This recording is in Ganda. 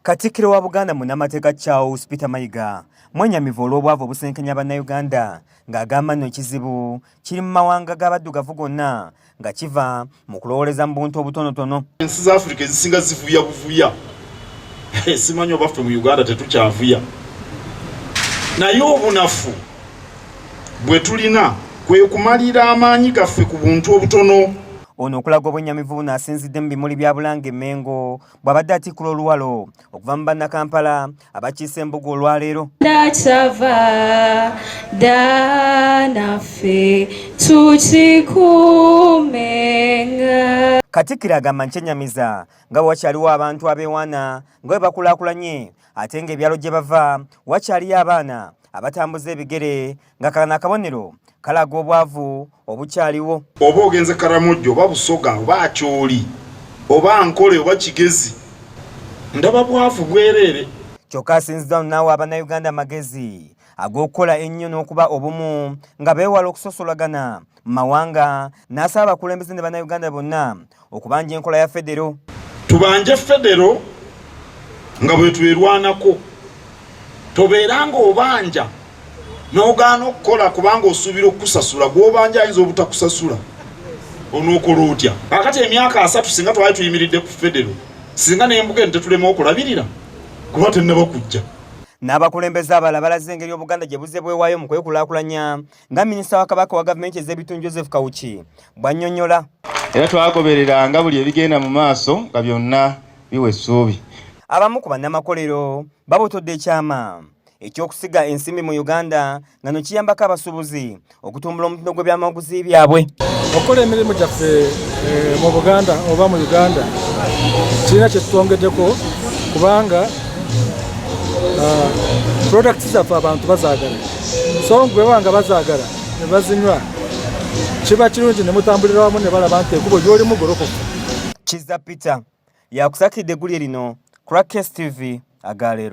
Katikkiro wa Buganda munnamateeka Charles Peter Mayiga mwenyamivu olw'obwavu obusenkenya bannayuganda ng'agamba nno ekizibu kiri mu mawanga g'abaddugavu gonna nga kiva mu kulowooleza mu buntu obutonotono. Ensi za Afrika ezisinga zivuya buvuya. Simanyi oba ffe mu Uganda tetukyavuya. Naye obunafu bwe tulina kwe kumalira amaanyi gaffe ku buntu obutono. Ono okulaga obwennyamivu buno asinzidde mu bimuli bya Bulange Mengo bw'abadde atikkula oluwalo okuva mu bannakampala abakiise embuga olwaleero. Nachava danafe tukikumenga. Katikkiro agamba nkyenyamiza nga wakyaliwo abantu abeewaana nga bwe bakulaakulanye ate ng'ebyalo gye bava wakyaliyo abaana abatambuza ebigere nga kana akabonero kalaga obwavu obukyaliwo. Oba ogenze Karamojjo oba Busoga oba Akyoli oba Nkole oba Kigezi ndaba bwavu bwereere. Kyokka asinziza naawe abannayuganda amagezi ag'okukola ennyo n'okuba obumu nga beewala okusosolagana mu mawanga n'asaba abakulembeze ne bannayuganda bonna okubanja enkola ya federo. Tubanje federo nga bwe twerwanako. Tobeeranga obanja n'ogaana okukola kubanga osuubira okukusasula gw'obanja ayinza obutakusasula onookola otya. Akati emyaka 3 singa twali tuyimiridde ku federo singa n'embuga eno tetulema okulabirira kuba tennaba kujja. N'abakulembeze abalala balaze engeri Obuganda gye buzze bwewaayo mu kwekulaakulanya nga minisita wa Kabaka wa gavumenti ez'ebitundu Joseph Kawuki bw'annyonnyola. Era twagobereranga buli ebigenda mu maaso nga byonna biwa essuubi. Abamu ku bannamakolero babotodde ekyama eky'okusiga ensimbi mu Uganda nga no kiyambako abasuubuzi okutumbula omutindo gw'ebyamaguzi byabwe. Okukola emirimu gyaffe mu Buganda oba mu Uganda kirina kye tutwongeddeko kubanga products zaffe abantu bazaagala. So bwe banga bazaagala ne bazinywa kiba kirungi ne mutambulira wamu ne balaba nti ekkubo gy'oli mugolokofu. Kizza Peter yakusakidde eggulire lino Crackers TV agaleero.